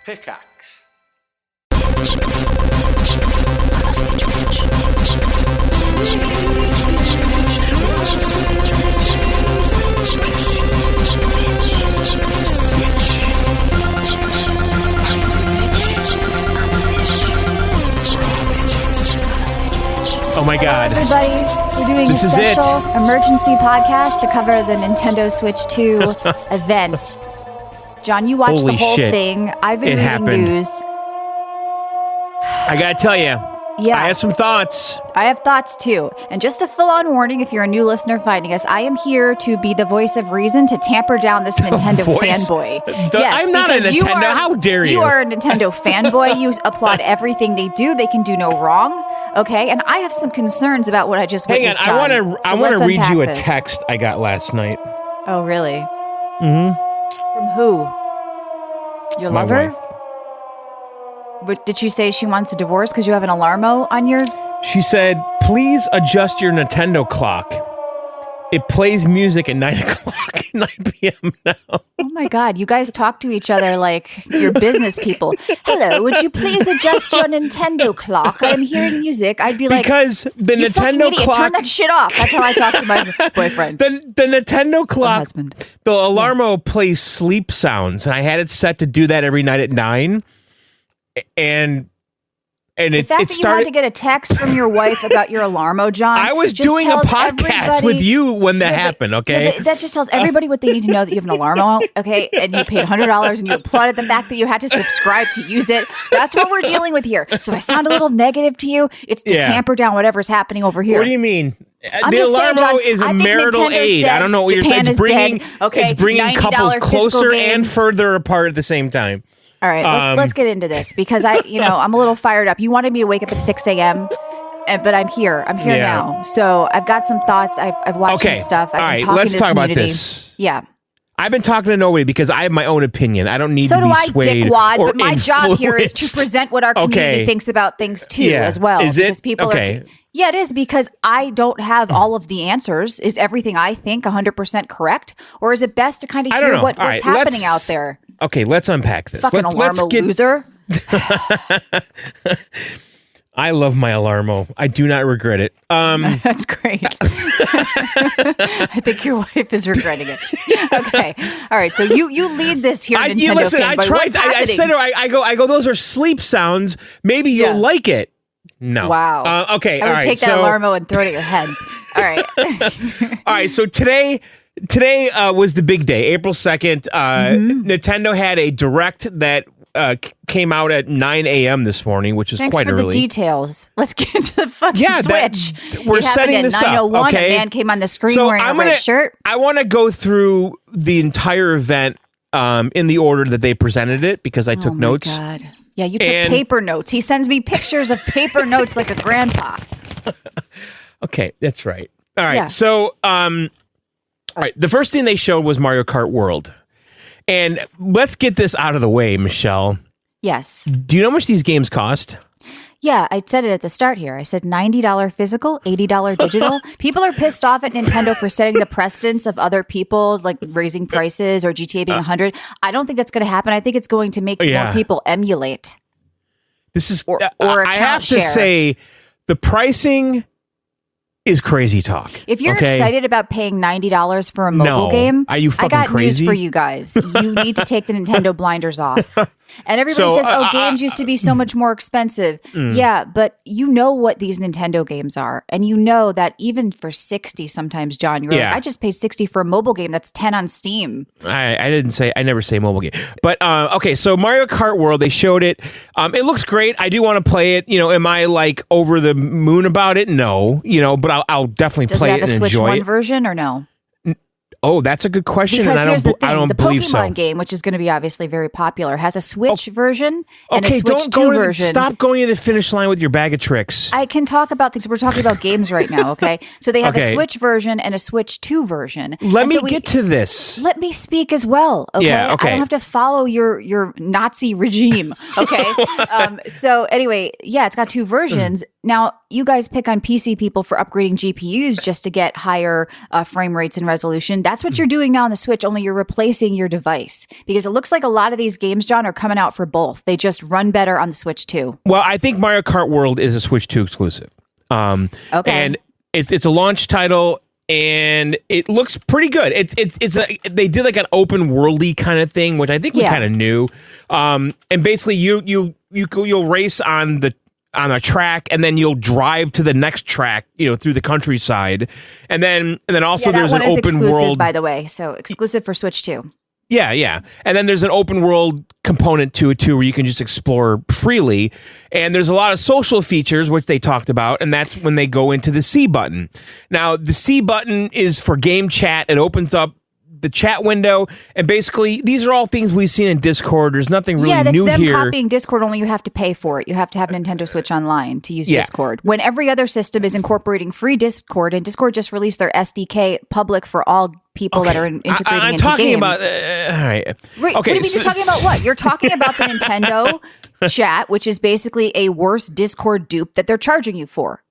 Pickaxe. Oh my God. Everybody, we're doing This a is special emergency podcast to cover the Nintendo Switch 2 event. John, you watched Holy the whole shit. thing. I've been It reading happened. news. I gotta tell you, Yeah. I have some thoughts. I have thoughts too. And just a full-on warning, if you're a new listener finding us, I am here to be the voice of reason to tamper down this Nintendo voice? fanboy. I'm not a because you Nintendo. How dare you? You are a Nintendo fanboy. You applaud everything they do. They can do no wrong. Okay, and I have some concerns about what I just Hang on, witnessed. I want John. to. So I want let's to read you a unpack this. text I got last night. Oh, really? Mm-hmm. From who? Your My lover? wife. But did she say she wants a divorce because you have an alarmo on your... She said, "Please adjust your Nintendo clock. It plays music at 9 o'clock, 9 p.m. now." Oh my God, you guys talk to each other like you're business people. Hello, would you please adjust your Nintendo clock? I am hearing music. I'd be like, Because the you fucking Nintendo idiot, clock, turn that shit off. That's how I talk to my boyfriend. the Nintendo clock, husband. the alarmo plays sleep sounds, and I had it set to do that every night at 9. And The it fact that started. you had to get a text from your wife about your alarmo, John. I was just doing a tells podcast everybody- with you when that Yeah, but- happened. yeah, Okay. but that just tells everybody what they need to know that you have an alarmo, okay? And you paid $100 and you applauded the fact that you had to subscribe to use it. That's what we're dealing with here. So if I sound a little negative to you, it's to Yeah. tamper down whatever's happening over here. What do you mean? I'm The just saying, alarmo John, is a I think marital Nintendo's aid. dead. I don't know what Japan it's is bringing. dead. Okay, It's bringing $90 couples physical closer and games. further apart at the same time. All right, let's get into this because I'm a little fired up. You wanted me to wake up at 6 a.m., but I'm here. I'm here Yeah. now. So I've got some thoughts. I've watched Okay. some stuff. I've All been right, talking let's to the talk about community. this. Yeah. I've been talking to nobody because I have my own opinion. I don't need So to do be I, swayed dickwad. or But my job here is to influenced. present what our community Okay. thinks about things too, Yeah. as well. Is it? Because people Okay. are. Yeah, it is because I don't have all of the answers. Is everything I think 100% correct, or is it best to kind of I don't hear know. what's All right, happening let's- out there? Okay, let's unpack this. Fucking Let's alarmo get. loser. I love my alarmo. I do not regret it. That's great. I think your wife is regretting it. Okay. All right. So you lead this here, Nintendo You listen. I fanboy. tried. What's I happening? said to her, I go. Those are sleep sounds. Maybe you'll Yeah. like it. No. Wow. Okay. I all would right. take that alarmo and throw it at your head. All right. All right, so today was the big day, April 2nd. Nintendo had a direct that came out at 9 a.m. this morning, which is Thanks quite for early. the details. Let's get into the fucking Yeah, Switch. we're It happened setting at this up, 9:01. okay? A man came on the screen So wearing a red shirt. I want to go through the entire event in the order that they presented it because I took Oh notes. my God. Yeah, you took And- paper notes. He sends me pictures of paper notes like a grandpa. Okay, that's right. All right, Yeah. so all right, the first thing they showed was Mario Kart World. And let's get this out of the way, Michelle. Yes. Do you know how much these games cost? Yeah, I said it at the start here. I said $90 physical, $80 digital. People are pissed off at Nintendo for setting the precedence of other people, like raising prices or GTA being 100. I don't think that's going to happen. I think it's going to make Yeah. more people emulate. This is Or I have account to share. say the pricing is crazy talk. If you're okay? excited about paying $90 for a mobile No. game, Are you I fucking got crazy? news for you guys. You need to take the Nintendo blinders off. And everybody So, says, "Oh, games used to be so much more expensive." Yeah, but you know what these Nintendo games are, and you know that even for $60, sometimes, John, you're Yeah. like, "I just paid $60 for a mobile game that's $10 on Steam." I never say mobile game. But okay, so Mario Kart World, they showed it. It looks great. I do want to play it. You know, am I like over the moon about it? No. You know, but I'll definitely Does play it it have a and Switch enjoy One it. version or no? Oh, that's a good question. Because and here's the thing: I don't the believe Pokemon so. game, which is going to be obviously very popular, has a Switch version and a Okay, Switch don't 2 go version. stop going to the finish line with your bag of tricks. I can talk about things. We're talking about games right now, okay? So they have Okay. a Switch version and a Switch 2 version. Let And me so get to this. Let me speak as well, okay? Yeah, okay. I don't have to follow your Nazi regime, okay? So anyway, yeah, it's got two versions. Now, you guys pick on PC people for upgrading GPUs just to get higher frame rates and resolution. That's what you're doing now on the Switch, only you're replacing your device. Because it looks like a lot of these games, John, are coming out for both. They just run better on the Switch too. Well, I think Mario Kart World is a Switch 2 exclusive. Okay. And it's a launch title, and it looks pretty good. They did like an open worldy kind of thing, which I think we kind of knew. And basically, you'll race on a track, and then you'll drive to the next track, through the countryside, and then also there's an open world. By the way, so exclusive for Switch 2. Yeah. And then there's an open world component to it too, where you can just explore freely. And there's a lot of social features, which they talked about, and that's when they go into the C button. Now, the C button is for game chat. It opens up the chat window, and basically these are all things we've seen in Discord. There's nothing really new here. Yeah, them copying Discord, only you have to pay for it. You have to have Nintendo Switch Online to use Discord. When every other system is incorporating free Discord, and Discord just released their SDK public for all people that are integrating I'm into talking games. About, all right. Wait, what do you mean you're talking about what? You're talking about the Nintendo chat, which is basically a worse Discord dupe that they're charging you for.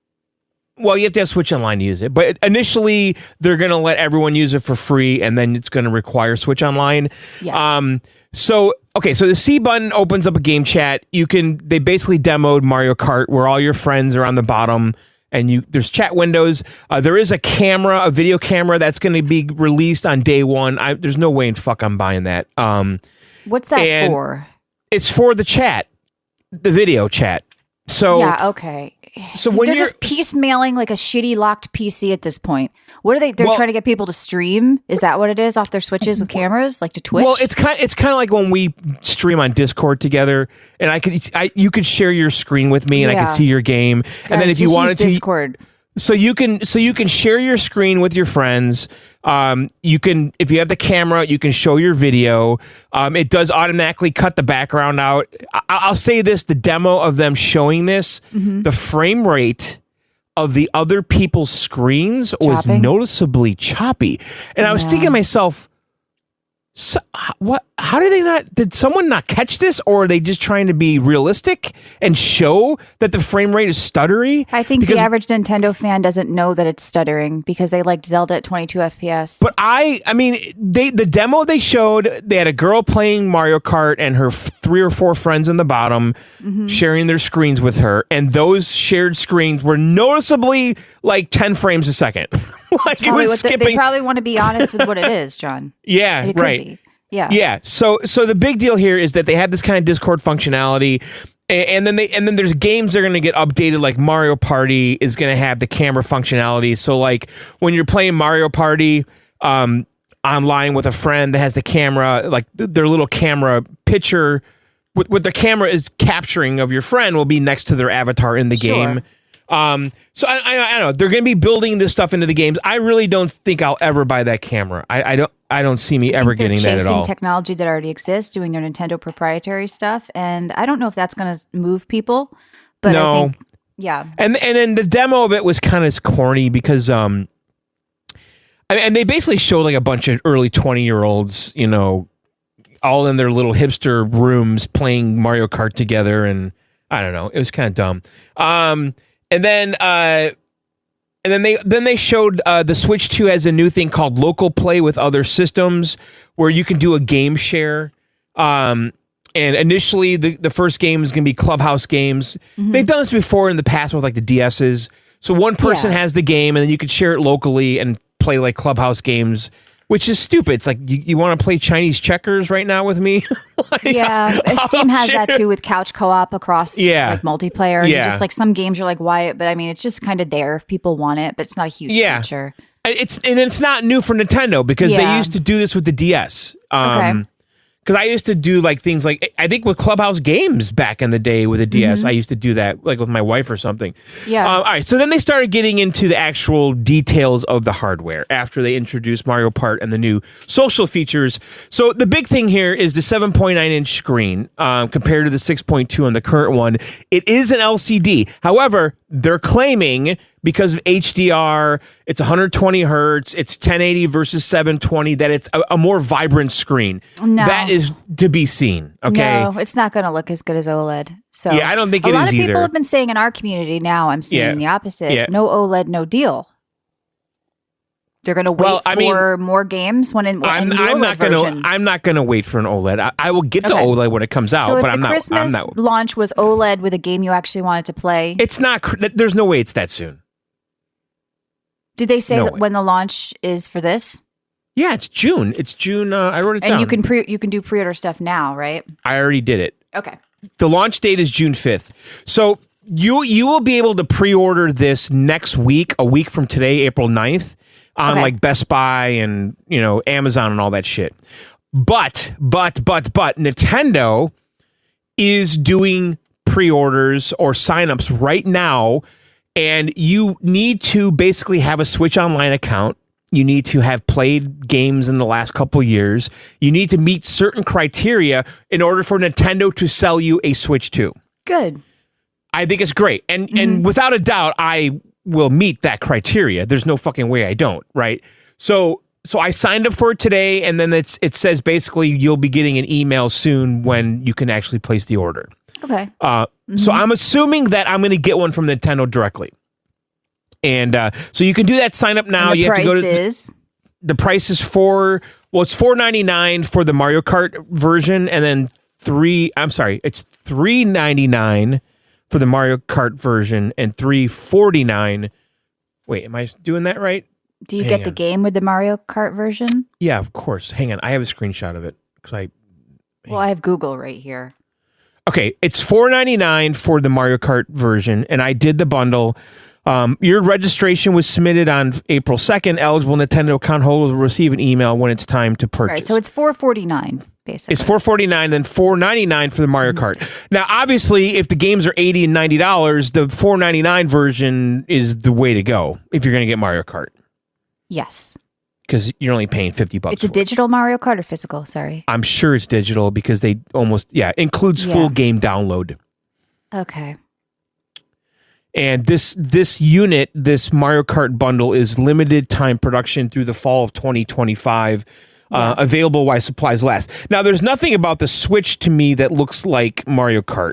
Well, you have to have Switch Online to use it. But initially, they're going to let everyone use it for free, and then it's going to require Switch Online. Yes. So the C button opens up a game chat. They basically demoed Mario Kart, where all your friends are on the bottom, and there's chat windows. There is a video camera that's going to be released on day one. There's no way in fuck I'm buying that. What's that for? It's for the chat, the video chat. So yeah, okay. So when they're just piecemealing like a shitty locked PC at this point. What are they? They're trying to get people to stream. Is that what it is off their Switches with cameras, like to Twitch? Well, it's kind of like when we stream on Discord together, and you could share your screen with me, and I could see your game. And then if you wanted to, Discord. So you can share your screen with your friends. You can, if you have the camera, you can show your video. It does automatically cut the background out. I'll say this: the demo of them showing this, the frame rate of the other people's screens was noticeably choppy, and I was thinking to myself, so, what? How did they not? Did someone not catch this, or are they just trying to be realistic and show that the frame rate is stuttery? I think the average Nintendo fan doesn't know that it's stuttering because they liked Zelda at 22 FPS. But I mean, the demo they showed, they had a girl playing Mario Kart and her 3 or 4 friends in the bottom sharing their screens with her, and those shared screens were noticeably like 10 frames a second. Like it was skipping. They probably want to be honest with what it is, John. Yeah, right. Yeah. Yeah. So the big deal here is that they have this kind of Discord functionality, and then there's games that are going to get updated, like Mario Party is going to have the camera functionality. So like when you're playing Mario Party online with a friend that has the camera, like their little camera picture, what the camera is capturing of your friend will be next to their avatar in the game. So I don't know. They're going to be building this stuff into the games. I really don't think I'll ever buy that camera. I don't see me ever getting that at all. Technology that already exists, doing their Nintendo proprietary stuff, and I don't know if that's going to move people. But no. I think, yeah. And then the demo of it was kind of corny because and they basically showed like a bunch of early 20-year-olds, all in their little hipster rooms playing Mario Kart together, and I don't know. It was kind of dumb. And then they showed the Switch 2 has a new thing called local play with other systems, where you can do a game share. And initially, the first game is going to be Clubhouse games. They've done this before in the past with like the DSs. So one person has the game, and then you can share it locally and play like Clubhouse games, which is stupid. It's like, you want to play Chinese checkers right now with me? Steam has that too with couch co-op across like multiplayer. Yeah. Just like some games are like, why? But I mean, it's just kind of there if people want it, but it's not a huge feature. It's not new for Nintendo because they used to do this with the DS. Because I used to do like things like, I think with Clubhouse games back in the day with the DS, I used to do that like with my wife or something. Yeah. All right. So then they started getting into the actual details of the hardware after they introduced Mario Kart and the new social features. So the big thing here is the 7.9-inch screen compared to the 6.2 on the current one. It is an LCD. However, they're claiming, because of HDR, it's 120 hertz, it's 1080 versus 720, that it's a more vibrant screen. No. That is to be seen, okay? No, it's not going to look as good as OLED. So Yeah, I don't think it a lot is of people either. have been saying in our community now, I'm seeing the opposite. Yeah. No OLED, no deal. They're going to wait for more games when in the OLED version. I'm not gonna wait for an OLED. I will get to Okay. OLED when it comes out, So if but the I'm not. Christmas launch was OLED with a game you actually wanted to play, It's not. There's no way it's that soon. did they say No that way. when the launch is for this? Yeah, it's June. It's June. I wrote it down. And you can do pre-order stuff now, right? I already did it. Okay. The launch date is June 5th. So you will be able to pre-order this next week, a week from today, April 9th, on like Best Buy and Amazon and all that shit. But Nintendo is doing pre-orders or signups right now, and you need to basically have a Switch Online account. You need to have played games in the last couple of years. You need to meet certain criteria in order for Nintendo to sell you a Switch 2. Good. I think it's great. And without a doubt, I will meet that criteria. There's no fucking way I don't, right? So I signed up for it today, and then it says basically you'll be getting an email soon when you can actually place the order. Okay. So I'm assuming that I'm going to get one from Nintendo directly. And so you can do that sign up now. And the You have to go to the price is it's $4.99 for the Mario Kart version, and then it's $3.99 for the Mario Kart version and $3.49. Wait, am I doing that right? Do you get the game with the Mario Kart version? Yeah, of course. Hang on, I have a screenshot of it because I have Google right here. Okay, it's $4.99 for the Mario Kart version, and I did the bundle. Your registration was submitted on April 2nd. Eligible Nintendo account holders will receive an email when it's time to purchase. Right, so it's $4.49 basically. It's $4.49, then $4.99 for the Mario Kart. Now, obviously, if the games are $80 and $90, the $4.99 version is the way to go if you're going to get Mario Kart. Yes. Because you're only paying $50. It's a digital Mario Kart or physical? Sorry. I'm sure it's digital because they includes full game download. Okay. And this unit, this Mario Kart bundle, is limited time production through the fall of 2025. Available while supplies last. Now, there's nothing about the Switch to me that looks like Mario Kart.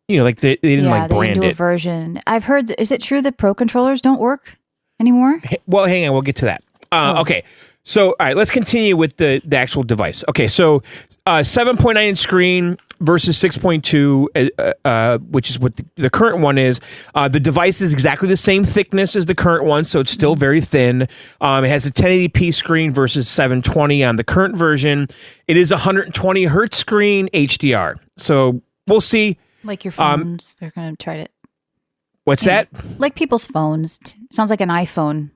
Like they didn't brand do it. A version. I've heard. Is it true that Pro controllers don't work anymore? Well, hang on, we'll get to that. Okay, so all right, let's continue with the actual device. Okay, so 7.9 inch screen versus 6.2, which is what the current one is. The device is exactly the same thickness as the current one, so it's still very thin. It has a 1080p screen versus 720 on the current version. It is a 120 hertz screen, HDR. So we'll see. Like your phones, they're going to try to. What's that? Like people's phones. Sounds like an iPhone,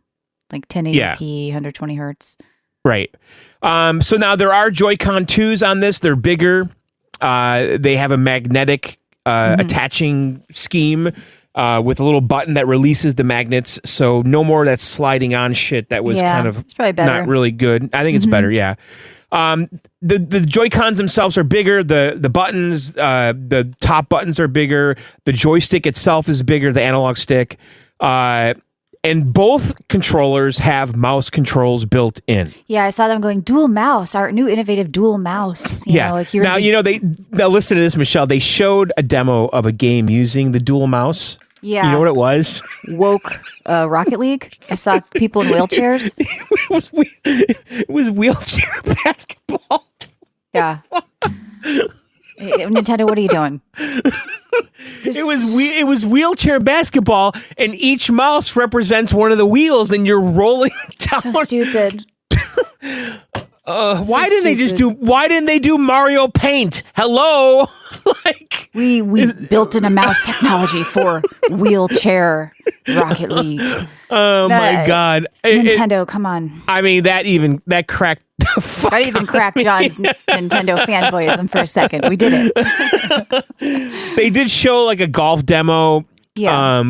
like 1080p, 120 hertz. Right. So now there are Joy-Con 2s on this. They're bigger. They have a magnetic attaching scheme with a little button that releases the magnets. So no more of that sliding on shit that was kind of it's probably better. Not really good. I think it's better, yeah. The Joy-Cons themselves are bigger. The buttons, the top buttons are bigger. The joystick itself is bigger, the analog stick. And both controllers have mouse controls built in. Yeah, I saw them going dual mouse, our new innovative dual mouse. Now listen to this, Michelle. They showed a demo of a game using the dual mouse. Yeah. You know what it was? Woke Rocket League. I saw people in wheelchairs. It was wheelchair basketball. Yeah. Hey, Nintendo, what are you doing? It was wheelchair basketball, and each mouse represents one of the wheels, and you're rolling down. So stupid. Why didn't they do Mario Paint? Hello, we built in a mouse technology for wheelchair Rocket League. Oh my God, Nintendo, come on! I mean that cracked. I even cracked John's Nintendo fanboyism for a second. We did it. They did show like a golf demo Yeah.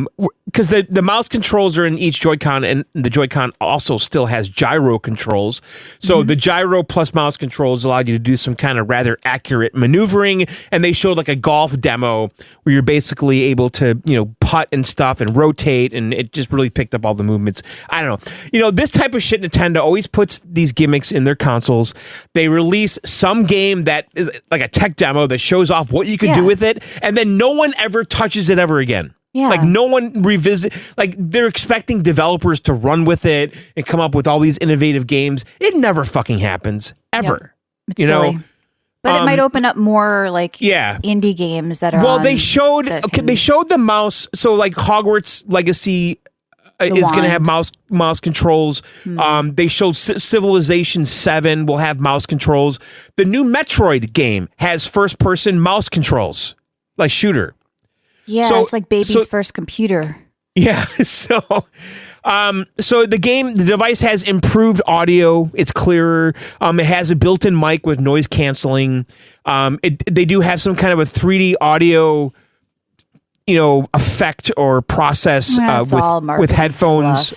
Because the mouse controls are in each Joy-Con, and the Joy-Con also still has gyro controls. So the gyro plus mouse controls allowed you to do some kind of rather accurate maneuvering, and they showed like a golf demo where you're basically able to, putt and stuff and rotate, and it just really picked up all the movements. I don't know. This type of shit, Nintendo always puts these gimmicks in their consoles. They release some game that is like a tech demo that shows off what you can do with it, and then no one ever touches it ever again. Yeah. Like no one they're expecting developers to run with it and come up with all these innovative games. It never fucking happens ever. It's silly. But it might open up more indie games that are. Well, they showed the mouse. So like Hogwarts Legacy is going to have mouse controls. They showed Civilization 7 will have mouse controls. The new Metroid game has first person mouse controls, like shooter. Yeah, it's like baby's first computer. Yeah, so the device has improved audio. It's clearer. It has a built-in mic with noise canceling. They do have some kind of a 3D audio, effect or process with headphones.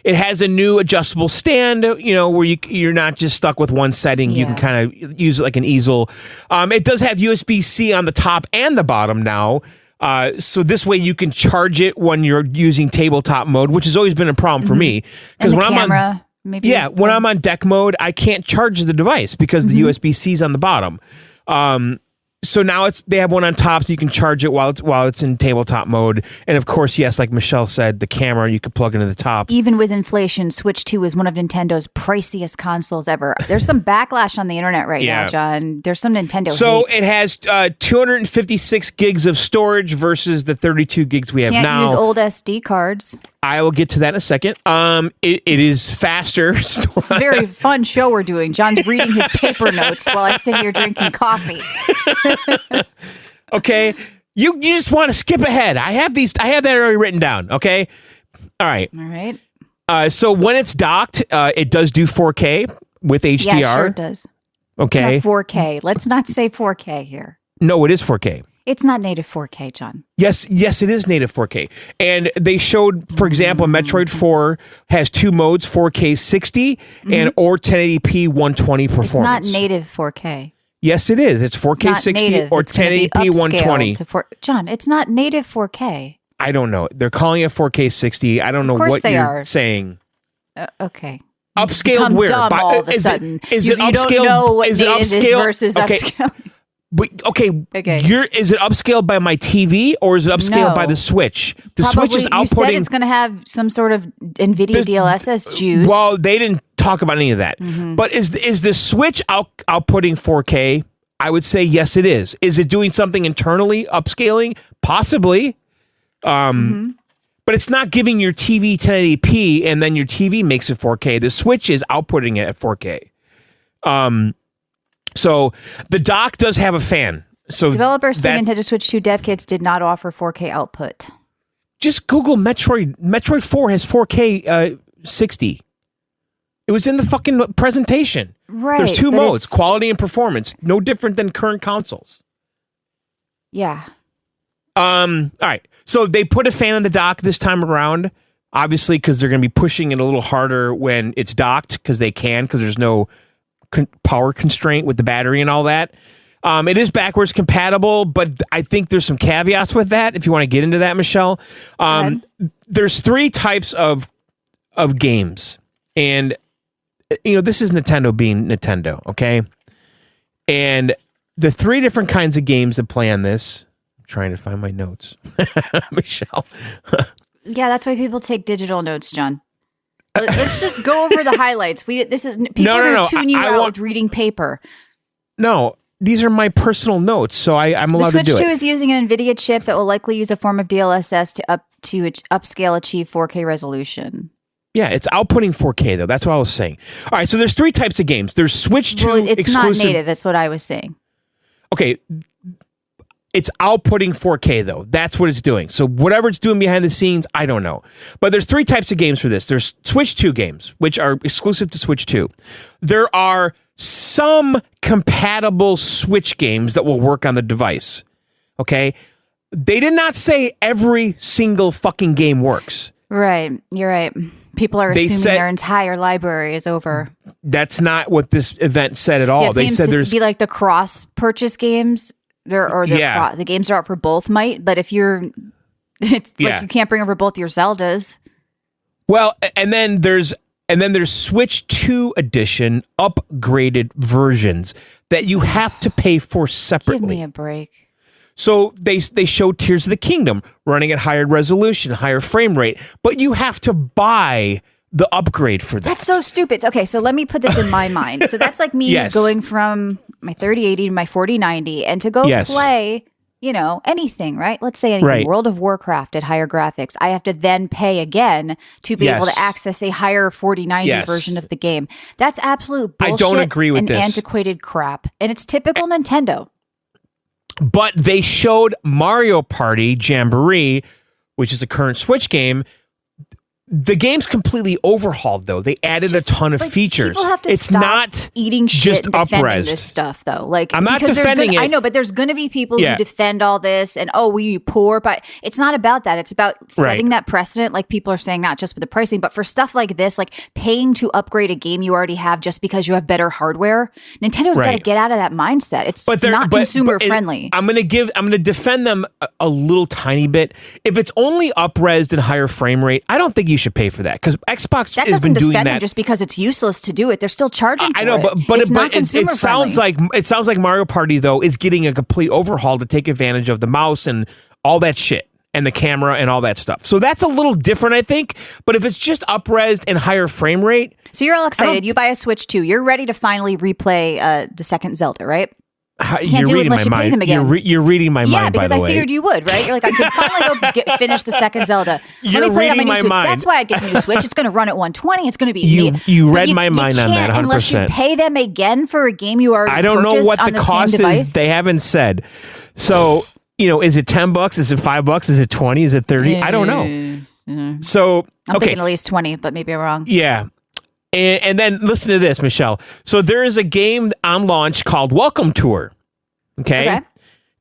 It has a new adjustable stand, where you're not just stuck with one setting. You can kind of use it like an easel. It does have USB-C on the top and the bottom now. So this way you can charge it when you're using tabletop mode, which has always been a problem for me. Because when I'm on deck mode, I can't charge the device because the USB-C is on the bottom. So now they have one on top, so you can charge it while it's in tabletop mode. And of course, yes, like Michelle said, the camera you could plug into the top. Even with inflation, Switch 2 is one of Nintendo's priciest consoles ever. There's some backlash on the internet right now, John. There's some Nintendo hate. It has 256 gigs of storage versus the 32 gigs we have now. Can't use old SD cards. I will get to that in a second. It is faster. It's a very fun show we're doing. John's reading his paper notes while I sit here drinking coffee. Okay, you just want to skip ahead. I have that already written down. Okay, all right. So when it's docked, it does do 4K with HDR. Yeah, sure it does. Okay, it's not 4K. Let's not say 4K here. No, it is 4K. It's not native 4K, John. Yes, it is native 4K. And they showed, for example, Metroid 4 has two modes, 4K 60 or 1080p 120 performance. It's not native 4K. Yes, it is. It's 4K 60 or 1080p 120. John, it's not native 4K. I don't know. They're calling it 4K 60. I don't know what you're saying. Okay. Upscaled where? Dumb all of a sudden. Is it upscaled? You don't know what is it native upscaled? is versus upscaled. But okay. Is it upscaled by my TV or is it upscaled by the Switch? The Switch is outputting. You said it's going to have some sort of NVIDIA DLSS juice. Well, they didn't talk about any of that. But is the Switch outputting 4K? I would say yes, it is. Is it doing something internally, upscaling? Possibly. But it's not giving your TV 1080p and then your TV makes it 4K. The Switch is outputting it at 4K. So the dock does have a fan. So developers say Nintendo Switch 2 dev kits did not offer 4K output. Just Google Metroid. Metroid 4 has 4K 60. It was in the fucking presentation. Right. There's two modes, quality and performance. No different than current consoles. Yeah. All right. So they put a fan on the dock this time around, obviously, because they're going to be pushing it a little harder when it's docked, because there's no power constraint with the battery and all that. It is backwards compatible, but I think there's some caveats with that. If you want to get into that, Michelle, there's three types of games, and this is Nintendo being Nintendo, okay? And the three different kinds of games that play on this. I'm trying to find my notes, Michelle. Yeah, that's why people take digital notes, John. Let's just go over the highlights. People are going to tune you out with reading paper. No, these are my personal notes, so I'm allowed to do it. The Switch 2 is using an NVIDIA chip that will likely use a form of DLSS to upscale achieve 4K resolution. Yeah, it's outputting 4K, though. That's what I was saying. All right, so there's three types of games. There's Switch 2 it's exclusive. Not native, that's what I was saying. Okay, it's outputting 4K, though. That's what it's doing. So whatever it's doing behind the scenes, I don't know. But there's three types of games for this. There's Switch 2 games, which are exclusive to Switch 2. There are some compatible Switch games that will work on the device. Okay? They did not say every single fucking game works. Right. You're right. People are assuming their entire library is over. That's not what this event said at all. Yeah, it seems to be like the cross-purchase games, the games are out for both might. But if it's like you can't bring over both your Zeldas. Well, and then there's Switch 2 edition upgraded versions that you have to pay for separately. Give me a break. So they show Tears of the Kingdom running at higher resolution, higher frame rate, but you have to buy the upgrade for that. That's so stupid. Okay, so let me put this in my mind. So that's like me going from my 3080 to my 4090 and to go play, anything, right? Let's say anything. Right. World of Warcraft at higher graphics. I have to then pay again to be able to access a higher 4090 version of the game. That's absolute bullshit. I don't agree with and this. Antiquated crap. And it's typical Nintendo. But they showed Mario Party Jamboree, which is a current Switch game. The game's completely overhauled, though. They added a ton of features. People have to it's stop not eating shit and defending this stuff, though. Like, I'm not defending it. I know, but there's going to be people who defend all this and, we poor. But it's not about that. It's about setting that precedent, like people are saying, not just with the pricing, but for stuff like this, like paying to upgrade a game you already have just because you have better hardware. Nintendo's got to get out of that mindset. It's not consumer friendly. I'm going to defend them a little tiny bit. If it's only up-resed and higher frame rate, I don't think you should pay for that, because Xbox has been doing that. Them just because it's useless to do it. They're still charging for I know, it. but it sounds like Mario Party though is getting a complete overhaul to take advantage of the mouse and all that shit and the camera and all that stuff. So that's a little different, I think. But if it's just up-resed and higher frame rate, so you're all excited. You buy a Switch 2. You're ready to finally replay the second Zelda, right? You're reading my mind. You're reading my mind, by the way. Yeah, because I figured you would, right? You're like, I can finally go finish the second Zelda. You're reading my mind. That's why I'd get the new Switch. It's going to run at 120. It's going to be You read my mind on that 100%. Unless you pay them again for a game you already purchased. I don't know what the cost is. They haven't said. So, is it $10? Is it $5? Is it 20? Is it 30? I don't know. So, I'm thinking at least 20, but maybe I'm wrong. Yeah. And then listen to this, Michelle. So there is a game on launch called Welcome Tour. Okay.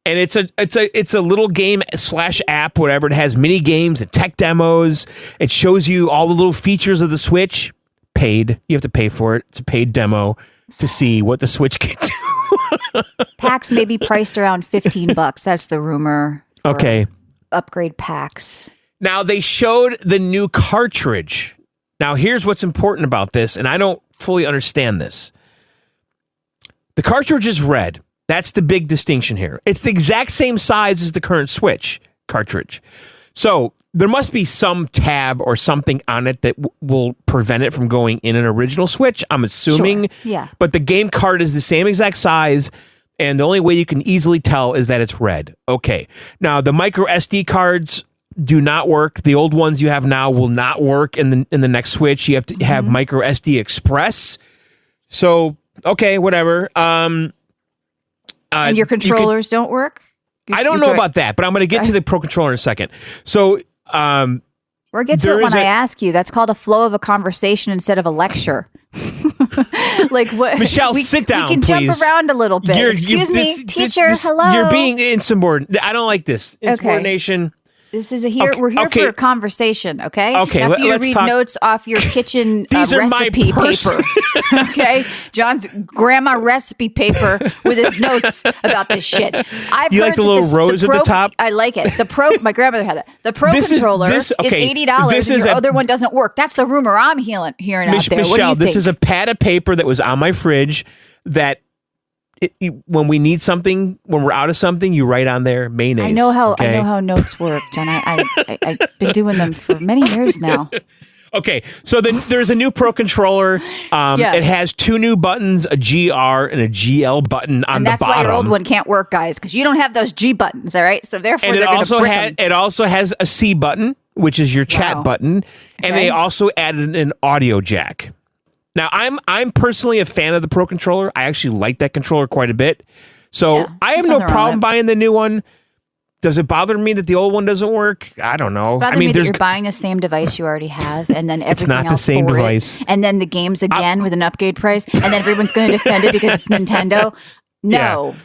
And it's a little game / app, whatever. It has mini games and tech demos. It shows you all the little features of the Switch. Paid. You have to pay for it. It's a paid demo to see what the Switch can do. Packs may be priced around $15. That's the rumor. Okay. Upgrade packs. Now they showed the new cartridge. Now here's what's important about this, and I don't fully understand this. The cartridge is red. That's the big distinction here. It's the exact same size as the current Switch cartridge. So there must be some tab or something on it that will prevent it from going in an original Switch, I'm assuming. Sure. Yeah. But the game card is the same exact size, and the only way you can easily tell is that it's red. Okay. Now, the micro SD cards do not work. The old ones you have now will not work in the next Switch. You have to have micro SD Express. So, okay, whatever. And your controllers don't work? I don't know about that, but I'm going to get to the Pro Controller in a second. So, or get to it when I ask you. That's called a flow of a conversation instead of a lecture. Like what? Michelle, sit down, please. We can jump around a little bit. Excuse me, teacher. Hello. You're being insubordinate. I don't like this. Insubordination. This is we're here for a conversation, okay? Okay, Not for you to read talk. Notes off your kitchen These are recipe my paper. Okay? John's grandma recipe paper with his notes about this shit. Do you like the little rose at the top? I like it. My grandmother had that. The Pro Controller is $80 and your other one doesn't work. That's the rumor I'm hearing out there. Michelle, what do you this is a pad of paper that was on my fridge that when we need something, when we're out of something, you write on there mayonnaise. I know how notes work, John. I've been doing them for many years now. Okay, so there's a new Pro Controller. It has 2 new buttons, a GR and a GL button on the bottom. And that's why your old one can't work, guys, because you don't have those G buttons, all right? So therefore, it also has a C button, which is your chat button, and they also added an audio jack. Now, I'm personally a fan of the Pro Controller. I actually like that controller quite a bit. So I have no problem buying the new one. Does it bother me that the old one doesn't work? I don't know. I mean, you're buying the same device you already have, and then everything it's not else the same device. And then the games again with an upgrade price, and then everyone's going to defend it because it's Nintendo. No.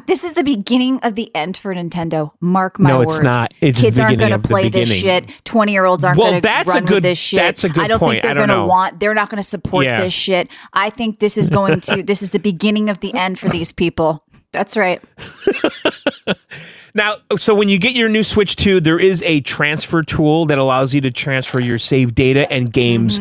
This is the beginning of the end for Nintendo. Mark my words. No, it's not. It's Kids the aren't beginning going of to the play this beginning. shit. 20-year-olds aren't going to run with this shit. That's a good I don't point. think they're going to they're not going to support this shit. I think this is this is the beginning of the end for these people. That's right. Now, so when you get your new Switch 2, there is a transfer tool that allows you to transfer your saved data and games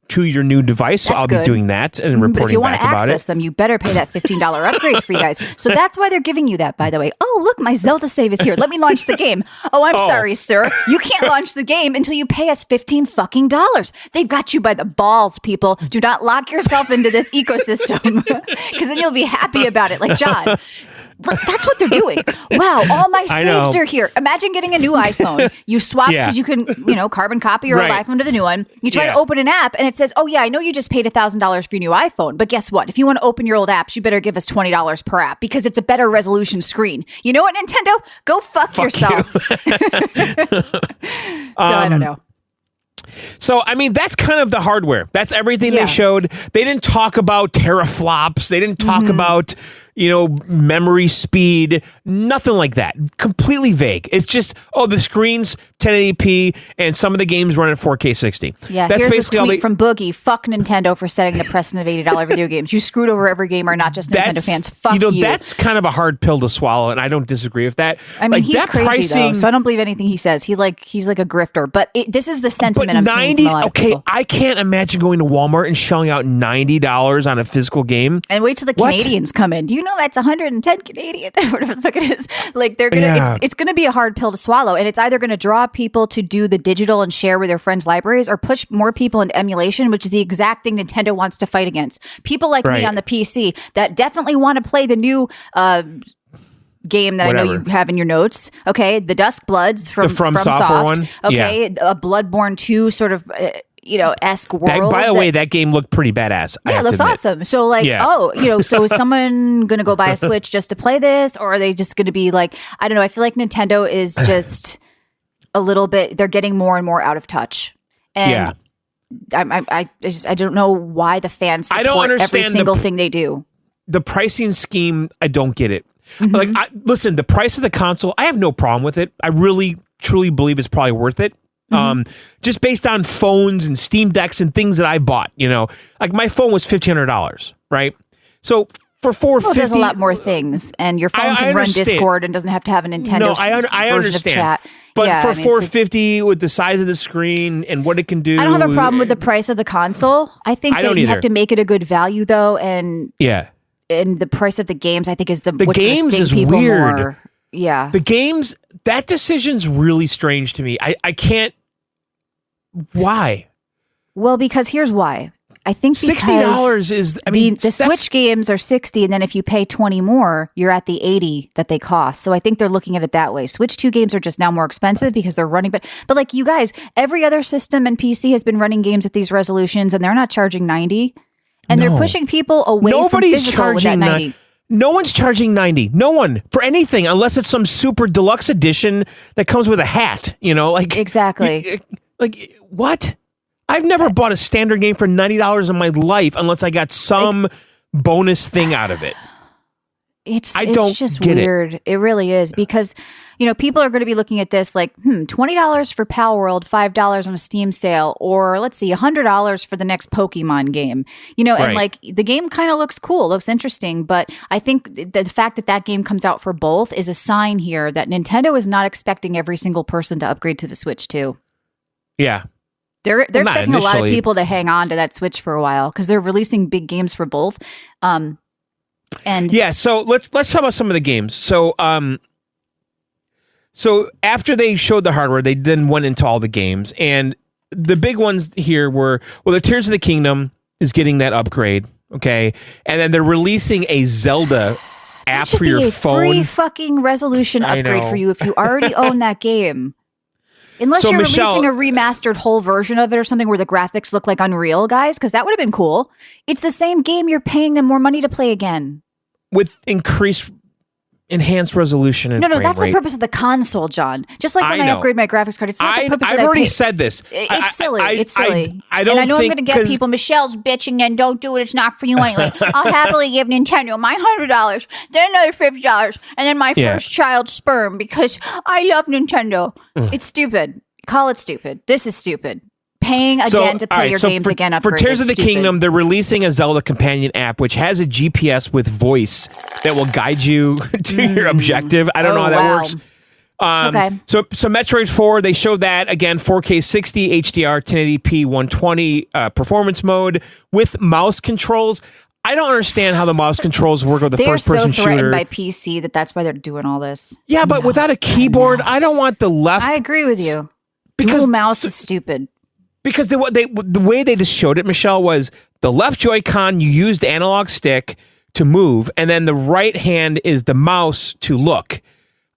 to your new device. So I'll be doing that and reporting back about it. But if you want to access them, you better pay that $15 upgrade for you guys. So that's why they're giving you that, by the way. Oh, look, my Zelda save is here. Let me launch the game. Oh, I'm sorry, sir. You can't launch the game until you pay us $15. They've got you by the balls, people. Do not lock yourself into this ecosystem because then you'll be happy about it, like John. Look, that's what they're doing. Wow, all my saves are here. Imagine getting a new iPhone. You swap because you can, carbon copy your old iPhone to the new one. You try to open an app and it says, oh yeah, I know you just paid $1,000 for your new iPhone, but guess what? If you want to open your old apps, you better give us $20 per app because it's a better resolution screen. You know what, Nintendo? Go fuck yourself. I don't know. So, I mean, that's kind of the hardware. That's everything they showed. They didn't talk about teraflops. They didn't talk about, memory speed. Nothing like that. Completely vague. It's just, the screen's 1080p and some of the games run at 4K 60. Yeah, that's here's basically a tweet from Boogie. Fuck Nintendo for setting the precedent of $80 video games. You screwed over every gamer, not just Nintendo fans. Fuck you. That's kind of a hard pill to swallow, and I don't disagree with that. I mean, he's crazy, though, so I don't believe anything he says. He's like a grifter, but this is the sentiment I'm seeing from a lot of people. I can't imagine going to Walmart and shelling out $90 on a physical game. And wait till the Canadians come in. Do you know that's 110 Canadian? Whatever the fuck it is. Like they're gonna, it's gonna be a hard pill to swallow, and it's either gonna draw people to do the digital and share with their friends' libraries, or push more people into emulation, which is the exact thing Nintendo wants to fight against. People like me on the PC that definitely want to play the new game that I know you have in your notes. Okay, the Dusk Bloods from Software one. Okay, a Bloodborne 2 sort of. Esque world. By the way, that game looked pretty badass. Yeah, it looks awesome. So so is someone going to go buy a Switch just to play this? Or are they just going to be like, I don't know. I feel like Nintendo is just a little bit, they're getting more and more out of touch. And I don't know why the fans support every single thing they do. The pricing scheme, I don't get it. Like, listen, the price of the console, I have no problem with it. I really, truly believe it's probably worth it. Just based on phones and Steam Decks and things that I bought, like my phone was $1,500, right? So for $450, there's a lot more things, and your phone can run Discord and doesn't have to have a Nintendo I version of chat. But for $450 with the size of the screen and what it can do, I don't have a problem with the price of the console. I think that you have to make it a good value, though, and the price of the games, I think, is the games is weird. More. Yeah, the games, that decision's really strange to me. I can't. Why? Well, because here's why. I think $60 is. I mean, the Switch games are $60, and then if you pay $20 more, you're at the $80 that they cost. So I think they're looking at it that way. Switch 2 games are just now more expensive because they're running, but like you guys, every other system and PC has been running games at these resolutions, and they're not charging $90, and they're pushing people away from physical with that $90. No one's charging $90. No one for anything unless it's some super deluxe edition that comes with a hat. Exactly. Like what? I've never bought a standard game for $90 in my life unless I got some bonus thing out of it. It's just weird. It really is, because people are going to be looking at this like, $20 for Pal World, $5 on a Steam sale, or let's see, $100 for the next Pokemon game. And like the game kind of looks cool, looks interesting, but I think the fact that game comes out for both is a sign here that Nintendo is not expecting every single person to upgrade to the Switch too. Yeah. They're expecting a lot of people to hang on to that Switch for a while because they're releasing big games for both. So let's talk about some of the games. So after they showed the hardware, they then went into all the games, and the big ones here were, the Tears of the Kingdom is getting that upgrade, okay, and then they're releasing a Zelda app for your phone. Free fucking resolution upgrade for you if you already own that game. Unless you're releasing a remastered whole version of it or something where the graphics look like Unreal, guys, because that would have been cool. It's the same game. You're paying them more money to play again. With increased enhanced resolution and No, frame that's rate. the purpose of the console, John. Just like when I know. upgrade my graphics card, it's not the purpose I've that already I pay. said this. It's silly. It's silly. I don't and I know think I'm going to get people, Michelle's bitching and don't do it. It's not for you anyway. I'll happily give Nintendo my $100, then another $50, and then my first child's sperm because I love Nintendo. It's stupid. Call it stupid. This is stupid. Paying again to play your games again. For Tears of the Kingdom, they're releasing a Zelda companion app which has a GPS with voice that will guide you to your objective. I don't know how that works. Okay. So Metroid 4, they showed that again, 4K 60 HDR 1080p 120 performance mode with mouse controls. I don't understand how the mouse controls work with the first-person shooter. They're so threatened by PC that's why they're doing all this. Yeah, but without a keyboard, I don't want the left. I agree with you. Because Dual mouse is stupid. Because the way they just showed it, Michelle, was the left Joy-Con, you use the analog stick to move, and then the right hand is the mouse to look.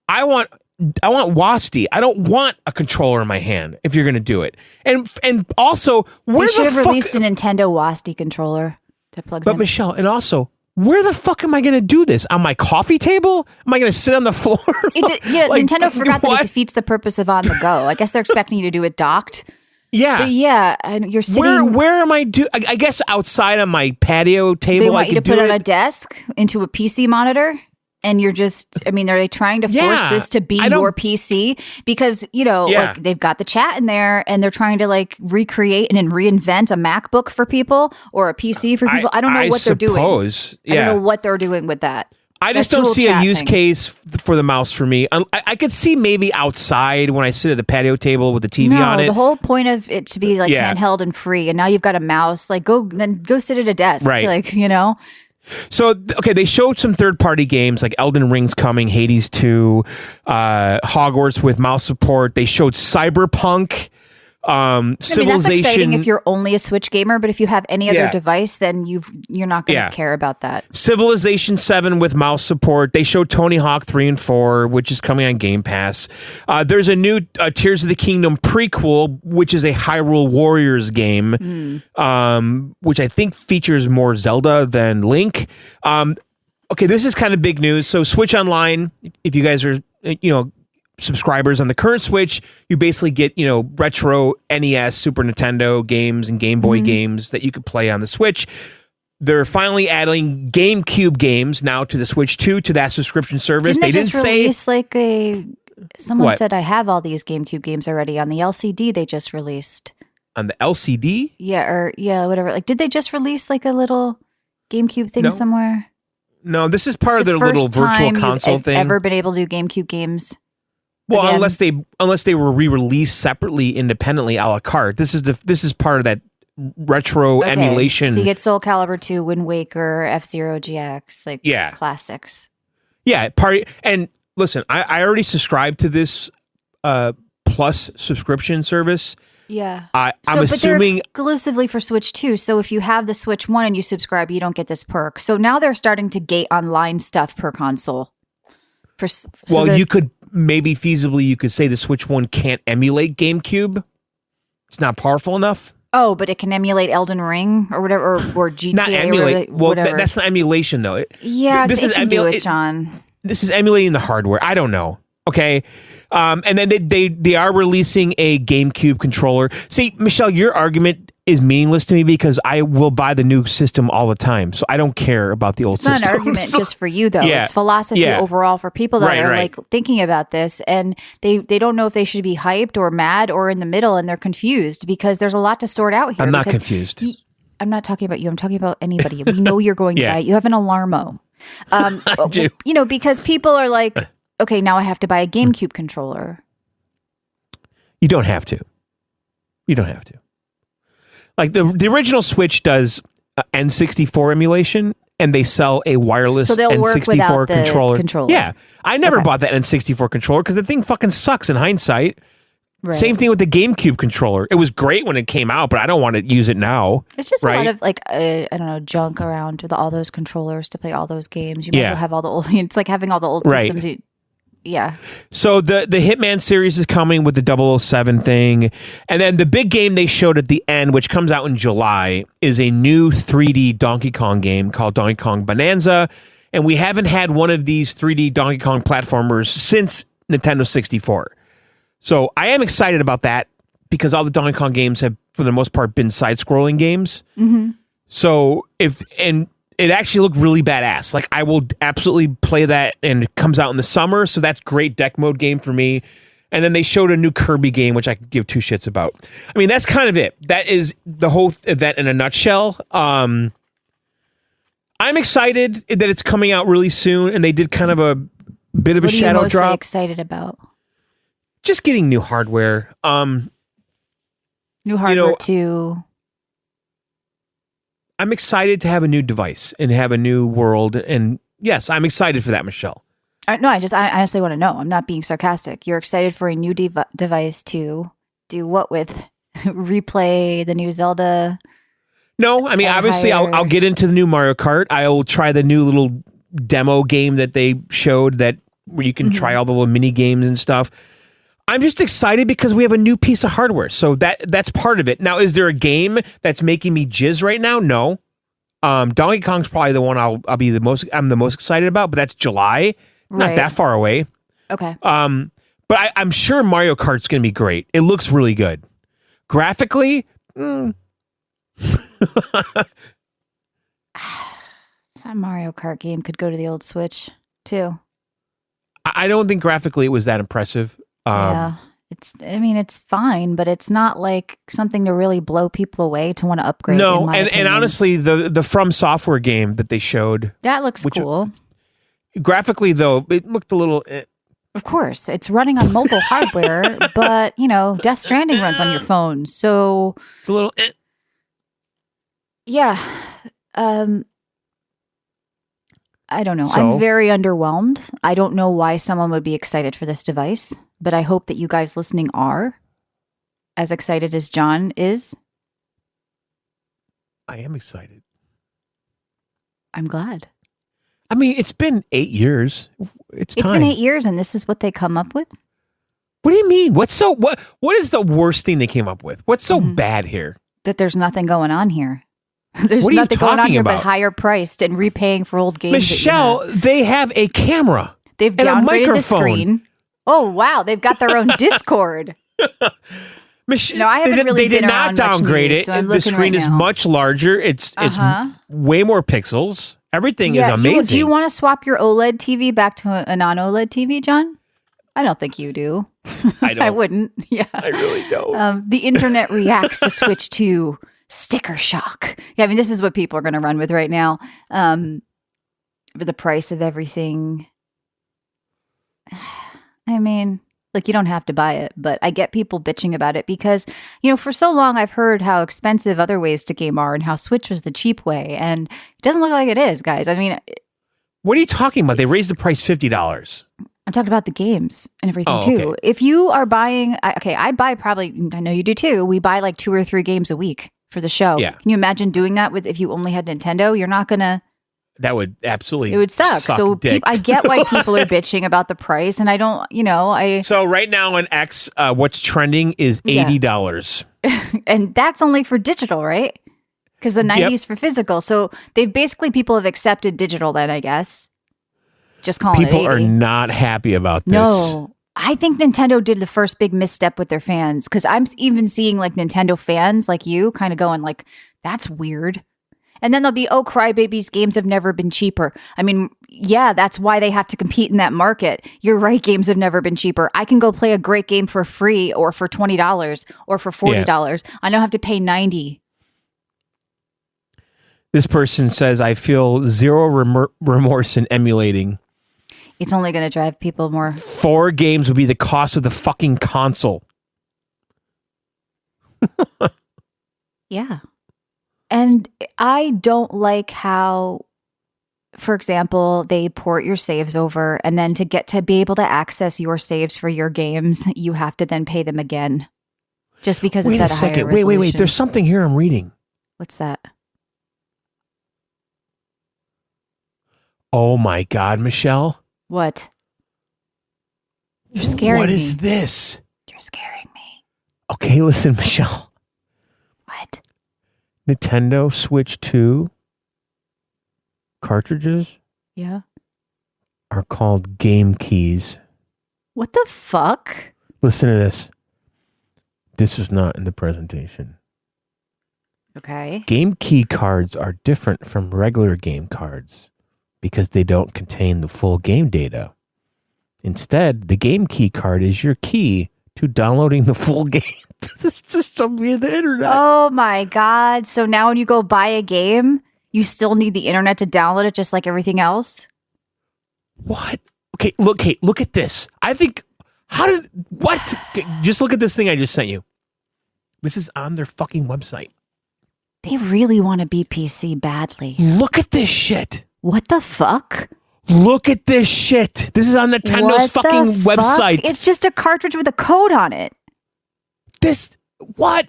I want WASD. I don't want a controller in my hand if you're going to do it. And also, they should have released a Nintendo WASD controller that plugs in. But Michelle, and also, where the fuck am I going to do this? On my coffee table? Am I going to sit on the floor? Nintendo forgot that it defeats the purpose of on the go. I guess they're expecting you to do it docked. Yeah. But yeah, and you're sitting... Where am I I guess outside on my patio table. They want you to put it on a desk into a PC monitor, and you're just... I mean, are they trying to force this to be your PC? Because, like they've got the chat in there, and they're trying to like recreate and reinvent a MacBook for people or a PC for people. I don't know what they're doing. I don't know what they're doing with that. I just don't see a use case for the mouse for me. I could see maybe outside when I sit at the patio table with the TV on it. The whole point of it to be like handheld and free, and now you've got a mouse. Like go sit at a desk, right? Like So they showed some third-party games like Elden Ring's coming, Hades 2, Hogwarts with mouse support. They showed Cyberpunk. Civilization. That's exciting if you're only a Switch gamer, but if you have any other device, then you're not going to care about that. Civilization 7 with mouse support. They showed Tony Hawk 3 and 4, which is coming on Game Pass. There's a new Tears of the Kingdom prequel, which is a Hyrule Warriors game, which I think features more Zelda than Link. Okay, this is kind of big news. So Switch Online, if you guys are, subscribers on the current Switch, you basically get, retro NES, Super Nintendo games and Game Boy games that you could play on the Switch. They're finally adding GameCube games now to the Switch 2 to that subscription service. They didn't release someone said I have all these GameCube games already on the LCD they just released. On the LCD? Yeah, whatever. Like, did they just release like a little GameCube thing somewhere? No, this is part of their little virtual console thing. Ever been able to do GameCube games? Well, again. unless they were re-released separately, independently, a la carte. This is part of that retro emulation. So you get Soul Calibur 2, Wind Waker, F-Zero GX, classics. Yeah, and listen, I already subscribed to this Plus subscription service. Yeah, I'm assuming they're exclusively for Switch 2. So if you have the Switch 1 and you subscribe, you don't get this perk. So now they're starting to gate online stuff per console. You could maybe feasibly you could say the Switch 1 can't emulate GameCube. It's not powerful enough. Oh, but it can emulate Elden Ring or whatever, or GTA. Not emulate. Whatever. That's not emulation though. This is do it, John. This is emulating the hardware. I don't know. Okay. And then they are releasing a GameCube controller. See, Michelle, your argument is meaningless to me because I will buy the new system all the time. So I don't care about the old system. It's not an argument just for you, though. It's philosophy overall for people that are like thinking about this, and they don't know if they should be hyped or mad or in the middle, and they're confused because there's a lot to sort out here. I'm not confused. I'm not talking about you. I'm talking about anybody. We know you're going to buy it. You have an Alarmo. I do. Because people are like, okay, now I have to buy a GameCube controller. You don't have to. You don't have to. Like the original Switch does N64 emulation, and they sell a wireless N64 controller. Yeah, I never bought that N64 controller because the thing fucking sucks in hindsight. Right. Same thing with the GameCube controller. It was great when it came out, but I don't want to use it now. It's just a lot of I don't know, junk around with all those controllers to play all those games. You might as well have all the old. It's like having all the old systems. Yeah. So the Hitman series is coming with the 007 thing. And then the big game they showed at the end, which comes out in July, is a new 3D Donkey Kong game called Donkey Kong Bonanza. And we haven't had one of these 3D Donkey Kong platformers since Nintendo 64. So I am excited about that because all the Donkey Kong games have, for the most part, been side-scrolling games. Mm-hmm. So and it actually looked really badass. Like, I will absolutely play that, and it comes out in the summer, so that's great deck mode game for me. And then they showed a new Kirby game, which I could give two shits about. I mean, that's kind of it. That is the whole event in a nutshell. I'm excited that it's coming out really soon, and they did kind of a bit of a shadow drop. What are you mostly excited about? Just getting new hardware. New hardware too. I'm excited to have a new device and have a new world. And yes, I'm excited for that, Michelle. No, I honestly want to know. I'm not being sarcastic. You're excited for a new device to do what with? Replay the new Zelda? No, I mean, obviously, I'll get into the new Mario Kart. I will try the new little demo game that they showed where you can try all the little mini games and stuff. I'm just excited because we have a new piece of hardware. So that's part of it. Now, is there a game that's making me jizz right now? No. Donkey Kong's probably the one I'm the most excited about, but that's July. Not that far away. Okay. But I'm sure Mario Kart's going to be great. It looks really good. Graphically, That Mario Kart game could go to the old Switch too. I don't think graphically it was that impressive. Yeah. It's fine, but it's not like something to really blow people away to want to upgrade. No, and honestly, the From Software game that they showed, that looks cool. Graphically, though, it looked a little. Of course, it's running on mobile hardware, but Death Stranding runs on your phone, so it's a little. Yeah, I don't know. So, I'm very underwhelmed. I don't know why someone would be excited for this device, but I hope that you guys listening are as excited as John is. I am excited. I'm glad. I mean, it's been 8 years. It's been 8 years, and this is what they come up with? What do you mean? What is the worst thing they came up with? What's so bad here? That there's nothing going on here. There's what are nothing you going on here about? but higher priced and repaying for old games. Michelle, they have a camera. They've and downgraded a the screen. Oh, wow. They've got their own Discord. No, I haven't really they been did not around downgrade much it. news, so The screen is much larger. It's way more pixels. Everything is amazing. Do you want to swap your OLED TV back to a non-OLED TV, John? I don't think you do. I don't. I wouldn't. Yeah. I really don't. The internet reacts to switch to sticker shock. Yeah, I mean, this is what people are going to run with right now. For the price of everything. I mean, you don't have to buy it, but I get people bitching about it because, for so long I've heard how expensive other ways to game are and how Switch was the cheap way. And it doesn't look like it is, guys. I mean, what are you talking about? They raised the price $50. I'm talking about the games and everything too. Okay. If you are buying, I buy probably, I know you do too. We buy 2 or 3 games a week for the show. Yeah. Can you imagine doing that if you only had Nintendo? You're not going to. That would absolutely. It would suck. So I get why people are bitching about the price, and I don't. So right now on X, what's trending is $80, and that's only for digital, right? Because the 90s for physical. So people have accepted digital. Then I guess just calling it 80. People are not happy about this. No, I think Nintendo did the first big misstep with their fans because I'm even seeing Nintendo fans like you kind of going that's weird. And then they'll be, crybabies, games have never been cheaper. I mean, yeah, that's why they have to compete in that market. You're right, games have never been cheaper. I can go play a great game for free or for $20 or for $40. Yeah. I don't have to pay $90. This person says, I feel zero remorse in emulating. It's only going to drive people more. 4 games would be the cost of the fucking console. Yeah. And I don't like how, for example, they port your saves over and then to be able to access your saves for your games, you have to then pay them again. Just because it's at a higher resolution. Wait. There's something here I'm reading. What's that? Oh my God, Michelle. What? You're scaring me. What is this? You're scaring me. Okay, listen, Michelle. What? Nintendo Switch 2 cartridges Yeah. are called game keys. What the fuck? Listen to this. This was not in the presentation. Okay. Game key cards are different from regular game cards because they don't contain the full game data. Instead, the game key card is your key to downloading the full game to the system via the internet. Oh my God. So now when you go buy a game, you still need the internet to download it just like everything else? What? Okay, look at this. I think, what? Okay, just look at this thing I just sent you. This is on their fucking website. They really want to be PC badly. Look at this shit. What the fuck? Look at this shit. This is on Nintendo's fucking website. It's just a cartridge with a code on it. What?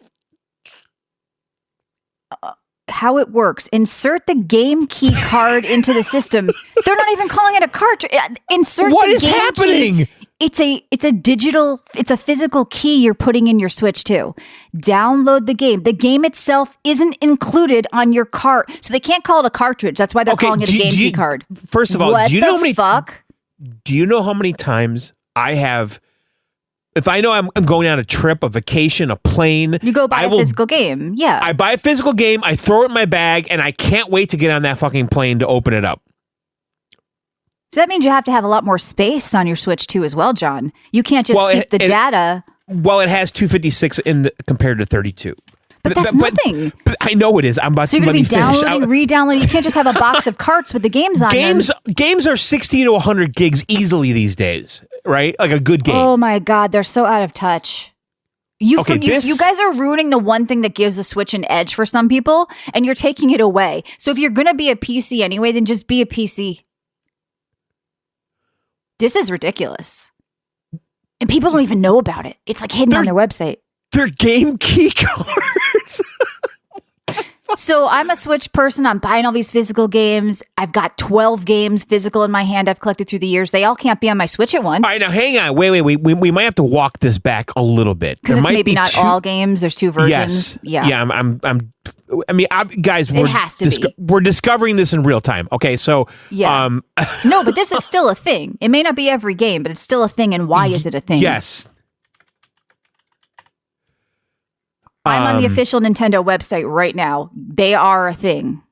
How it works. Insert the game key card into the system. They're not even calling it a cartridge. Insert What the is game happening? Key. It's a physical key you're putting in your Switch too. Download the game. The game itself isn't included on your cart. So they can't call it a cartridge. That's why they're calling it a game key card. First of all, what do you know how many times I have, if I know I'm going on a trip, a vacation, a plane. You go buy a physical game. Yeah. I buy a physical game, I throw it in my bag, and I can't wait to get on that fucking plane to open it up. So that means you have to have a lot more space on your Switch too as well, John. You can't just keep the data. Well, it has 256 compared to 32. But that's nothing. But I know it is. I'm about so you're to going to be downloading, re-downloading. You can't just have a box of carts with the games on them. Games are 60 to 100 gigs easily these days, right? Like a good game. Oh my God, they're so out of touch. You guys are ruining the one thing that gives the Switch an edge for some people, and you're taking it away. So if you're going to be a PC anyway, then just be a PC. This is ridiculous. And people don't even know about it. It's like hidden on their website. They're game key cards. So I'm a Switch person. I'm buying all these physical games. I've got 12 games physical in my hand I've collected through the years. They all can't be on my Switch at once. All right, now hang on. Wait. We might have to walk this back a little bit. Because it's maybe not all games. There's two versions. Yes. Yeah. Guys, we're discovering this in real time. Okay, so yeah. No, but this is still a thing. It may not be every game, but it's still a thing. And why is it a thing? Yes. I'm on the official Nintendo website right now. They are a thing.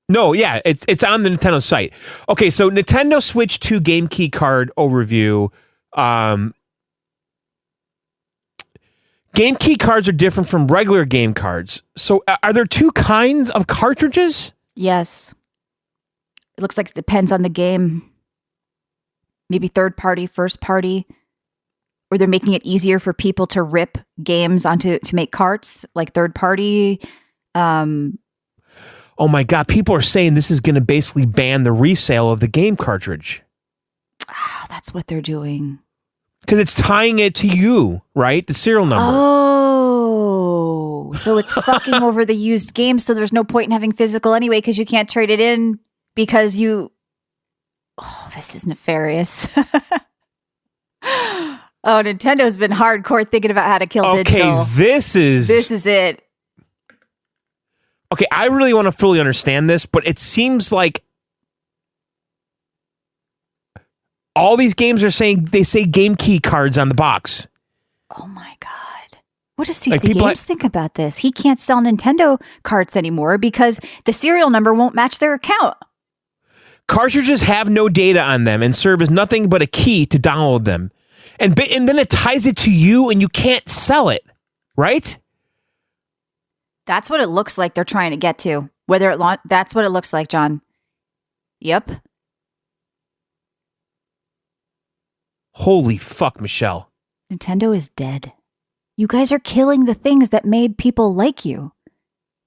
No, yeah, it's on the Nintendo site. Okay, so Nintendo Switch 2 game key card overview. Game key cards are different from regular game cards. So are there two kinds of cartridges? Yes. It looks like it depends on the game. Maybe third party, first party. Or they're making it easier for people to rip games to make carts, like third party. Oh my God, people are saying this is going to basically ban the resale of the game cartridge. Oh, that's what they're doing. Because it's tying it to you, right? The serial number. Oh, so it's fucking over the used games, so there's no point in having physical anyway because you can't trade it in because you... Oh, this is nefarious. Oh, Nintendo's been hardcore thinking about how to kill digital. Okay, this is it. Okay, I really want to fully understand this, but it seems like all these games are they say game key cards on the box. Oh my God. What does CC Games think about this? He can't sell Nintendo carts anymore because the serial number won't match their account. Cartridges have no data on them and serve as nothing but a key to download them. And then it ties it to you and you can't sell it, right? That's what it looks like they're trying to get to. That's what it looks like, John. Yep. Holy fuck, Michelle. Nintendo is dead. You guys are killing the things that made people like you.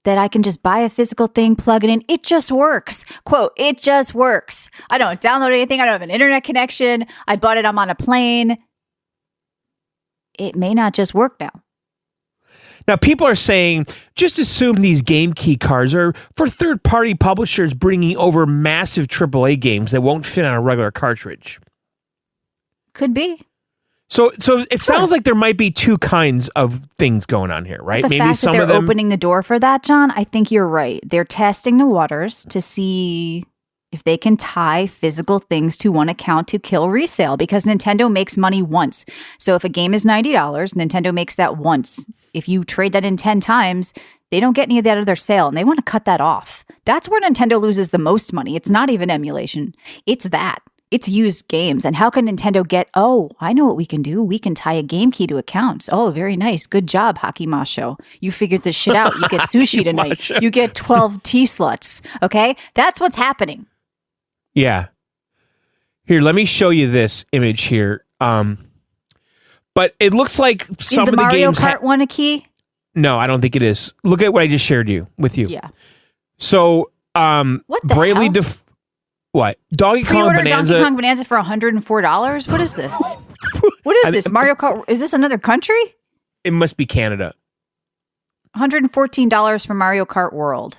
That I can just buy a physical thing, plug it in. It just works. Quote, it just works. I don't download anything. I don't have an internet connection. I bought it. I'm on a plane. It may not just work now. Now, people are saying, just assume these game key cards are for third-party publishers bringing over massive AAA games that won't fit on a regular cartridge. Could be. So it sounds like there might be two kinds of things going on here, right? The fact that they're opening the door for that, John, I think you're right. They're testing the waters to see if they can tie physical things to one account to kill resale, because Nintendo makes money once. So if a game is $90, Nintendo makes that once. If you trade that in 10 times, they don't get any of that out of their sale, and they want to cut that off. That's where Nintendo loses the most money. It's not even emulation. It's that. It's used games. And how can Nintendo get, oh, I know what we can do. We can tie a game key to accounts. Oh, very nice. Good job, Hockey Masho. You figured this shit out. You get sushi tonight. Masho. You get 12 tea sluts. Okay? That's what's happening. Yeah. Here, let me show you this image here. But it looks like some Is the of the Mario games Kart one a key? No, I don't think it is. Look at what I just shared with you. Yeah. So, What the Bravely hell? What? Donkey Kong Pre-order Bonanza. Donkey Kong Bonanza for $104? What is this? What is this? Mario Kart? Is this another country? It must be Canada. $114 for Mario Kart World.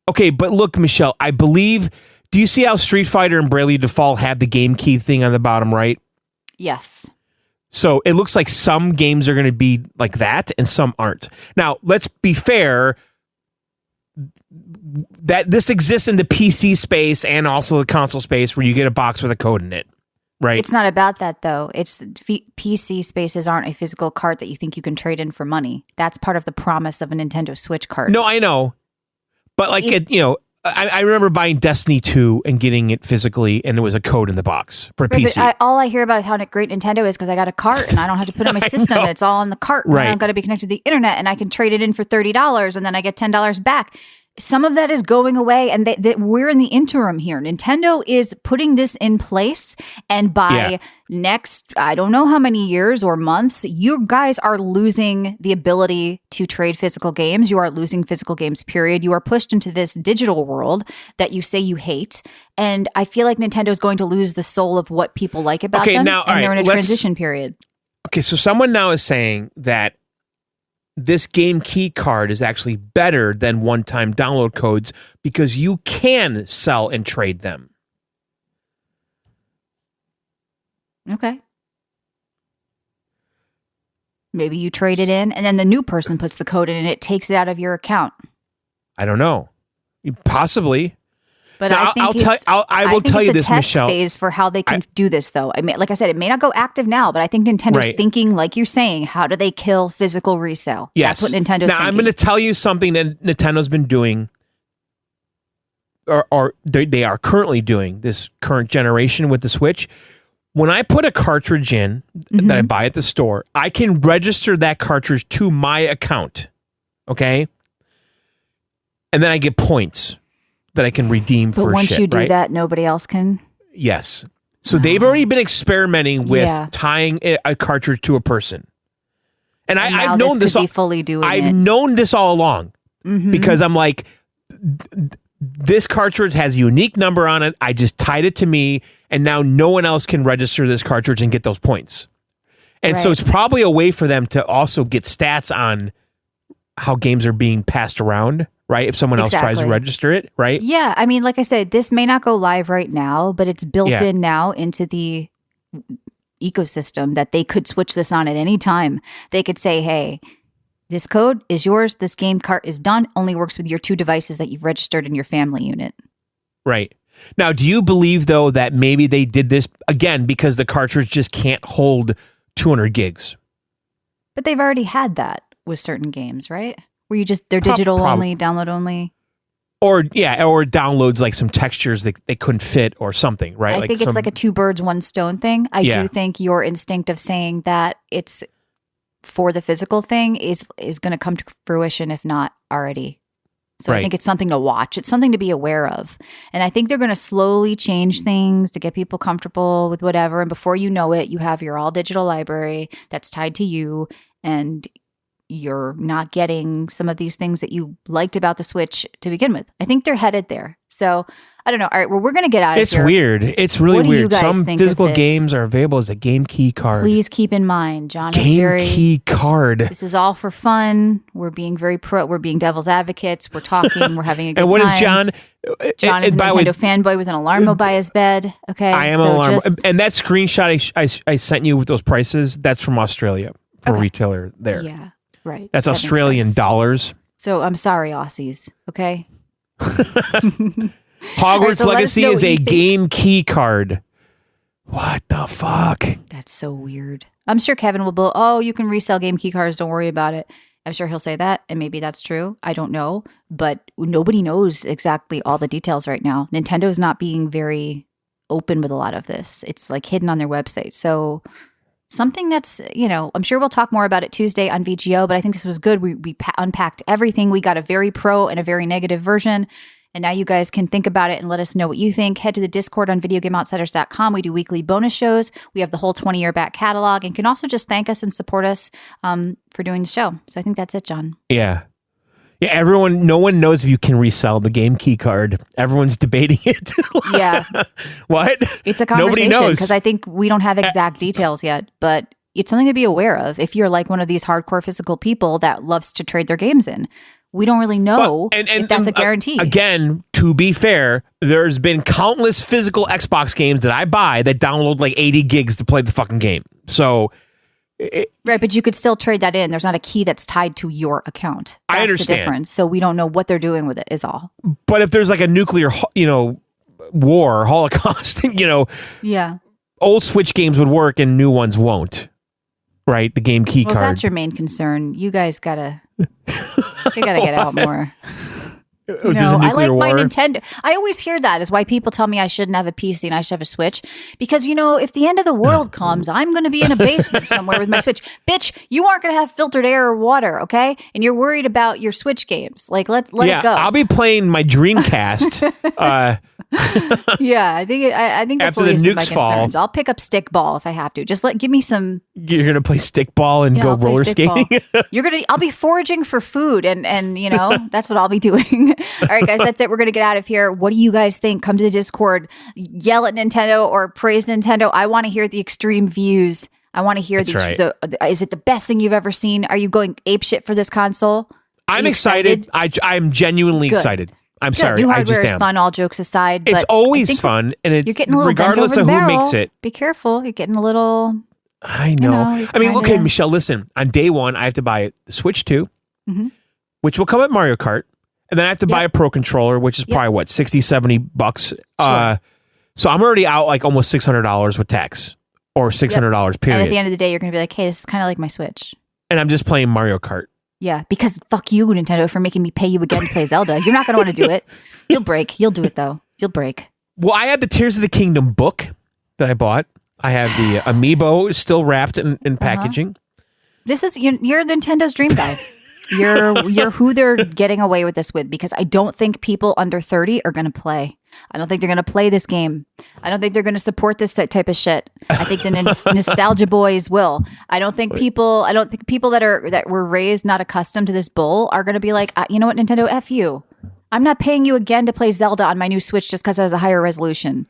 Okay, but look, Michelle, I believe. Do you see how Street Fighter and Bravely Default have the game key thing on the bottom right? Yes. So it looks like some games are going to be like that and some aren't. Now, let's be fair. That this exists in the PC space and also the console space where you get a box with a code in it, right? It's not about that, though. It's PC spaces aren't a physical cart that you think you can trade in for money. That's part of the promise of a Nintendo Switch cart. No, I know. But like, I remember buying Destiny 2 and getting it physically, and there was a code in the box for Right, PC. but all I hear about how great Nintendo is because I got a cart and I don't have to put it on my system. It's all on the cart. Right. I don't got to be connected to the internet, and I can trade it in for $30 and then I get $10 back. Some of that is going away, and we're in the interim here. Nintendo is putting this in place, and by next, I don't know how many years or months, you guys are losing the ability to trade physical games. You are losing physical games, period. You are pushed into this digital world that you say you hate, and I feel like Nintendo is going to lose the soul of what people like about them, now, and they're in a transition period. Okay, so someone now is saying that this game key card is actually better than one-time download codes because you can sell and trade them. Okay. Maybe you trade it in and then the new person puts the code in and it takes it out of your account. I don't know. Possibly. But Now, I think I will tell you it's a this, test Michelle. phase for how they can do this, though. I mean, like I said, it may not go active now, but I think Nintendo's Right. thinking, like you're saying, how do they kill physical resale? Yes. That's what Nintendo's now, thinking. I'm going to tell you something that Nintendo's been doing, or they are currently doing this current generation with the Switch. When I put a cartridge in that I buy at the store, I can register that cartridge to my account. Okay? And then I get points that I can redeem but for once shit, you do right? that, nobody else can. Yes. So they've already been experimenting with tying a cartridge to a person. And I've known this. Could be fully doing I've known this all along because I'm like, this cartridge has a unique number on it. I just tied it to me, and now no one else can register this cartridge and get those points. And so it's probably a way for them to also get stats on how games are being passed around, right? If someone else tries to register it, right? Yeah, I mean, like I said, this may not go live right now, but it's built in now into the ecosystem that they could switch this on at any time. They could say, hey, this code is yours. This game cart is done. Only works with your two devices that you've registered in your family unit. Right. Now, do you believe, though, that maybe they did this, again, because the cartridge just can't hold 200 gigs? But they've already had that with certain games, right? Where they're digital only, download only. Or downloads like some textures that they couldn't fit or something, right? I think it's like a two birds, one stone thing. I do think your instinct of saying that it's for the physical thing is going to come to fruition, if not already. So I think it's something to watch. It's something to be aware of. And I think they're going to slowly change things to get people comfortable with whatever. And before you know it, you have your all digital library that's tied to you, and you're not getting some of these things that you liked about the Switch to begin with. I think they're headed there. So I don't know. All right, well, we're going to get out of here. It's weird. It's really What do you weird. guys Some think physical of this? games are available as a game key card. Please keep in mind, John is Game key card. This is all for fun. We're being we're being devil's advocates. We're talking. We're having a good And what time. is John? John is a by the way, Nintendo fanboy with an alarm by his bed. Okay, I am an alarm. And that screenshot I sent you with those prices, that's from Australia for a retailer there. Yeah, right. That's That makes Australian sense. dollars. So I'm sorry, Aussies. Okay. Hogwarts so let us Legacy know is what you a think. game key card. What the fuck? That's so weird. I'm sure Kevin will oh, you can resell game key cards. Don't worry about it. I'm sure he'll say that, and maybe that's true. I don't know, but nobody knows exactly all the details right now. Nintendo's not being very open with a lot of this. It's like hidden on their website. So something that's, I'm sure we'll talk more about it Tuesday on VGO, but I think this was good. We unpacked everything. We got a very pro and a very negative version. And now you guys can think about it and let us know what you think. Head to the Discord on videogameoutsiders.com. We do weekly bonus shows. We have the whole 20-year back catalog, and can also just thank us and support us for doing the show. So I think that's it, John. Yeah. Yeah, no one knows if you can resell the game key card. Everyone's debating it. Yeah. What? It's a Nobody conversation knows. because I think we don't have exact details yet, but it's something to be aware of if you're like one of these hardcore physical people that loves to trade their games in. We don't really know if that's a guarantee. Again, to be fair, there's been countless physical Xbox games that I buy that download like 80 gigs to play the fucking game. So, right, but you could still trade that in. There's not a key that's tied to your account. That's I understand. the difference. So we don't know what they're doing with it is all. But if there's like a nuclear, war, holocaust, Yeah. old Switch games would work and new ones won't. Right? The game key Well, card. if that's your main concern, you guys gotta get out more. There's a I nuclear like my war. Nintendo. I always hear that is why people tell me I shouldn't have a PC and I should have a Switch. Because, if the end of the world comes, I'm going to be in a basement somewhere with my Switch. Bitch, you aren't going to have filtered air or water, okay? And you're worried about your Switch games. Like, let it go. I'll be playing my Dreamcast. Yeah, I think that's After the the least of my nukes fall. concerns. I'll pick up stickball if I have to. Just give me some. You're gonna play stickball and go I'll play roller stickball. skating. I'll be foraging for food and that's what I'll be doing. All right, guys, that's it. We're gonna get out of here. What do you guys think? Come to the Discord, yell at Nintendo or praise Nintendo. I want to hear the extreme views. I want to hear That's right. Is it the best thing you've ever seen? Are you going apeshit for this console? I'm excited. I'm genuinely excited. I'm sorry. New I hardware just is am. fun. All jokes aside, It's but I always think fun, and it's you're getting a little regardless bent of over who the barrel. makes it. Be careful. You're getting a little. I know. you're I mean, okay, kinda- Michelle. Listen. On day one, I have to buy the Switch 2, Mhm. which will come at Mario Kart, and then I have to buy a Pro controller, which is probably what $60, $70. Sure. So I'm already out like almost $600 with tax, or $600 And at the period, end of the day, you're going to be like, hey, this is kind of like my Switch. and I'm just playing Mario Kart. Yeah, because fuck you, Nintendo, for making me pay you again to play Zelda. You're not going to want to do it. You'll break. You'll do it, though. You'll break. Well, I have the Tears of the Kingdom book that I bought. I have the amiibo still wrapped in packaging. This is, you're Nintendo's dream guy. You're who they're getting away with this with, because I don't think people under 30 are going to play. I don't think they're going to play this game. I don't think they're going to support this type of shit. I think the nostalgia boys will. I don't think people that were raised not accustomed to this bull are going to be like, you know what, Nintendo, F you. I'm not paying you again to play Zelda on my new Switch just because it has a higher resolution.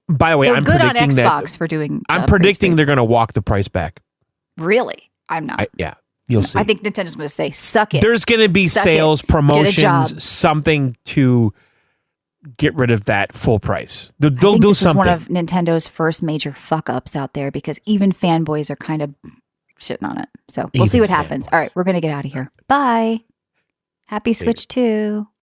By the way, So I'm good on predicting Xbox that for doing. I'm upgrades predicting for- they're going to walk the price back. Really, I'm not. You'll see. I think Nintendo's going to say, "Suck it." There's going to be Suck sales, it. Get a job. promotions, something to get rid of that full price. They'll I think do this something. is one of Nintendo's first major fuck ups out there, because even fanboys are kind of shitting on it. So we'll see Even what happens. All right, we're going to get out of here. Bye. Happy Switch 2.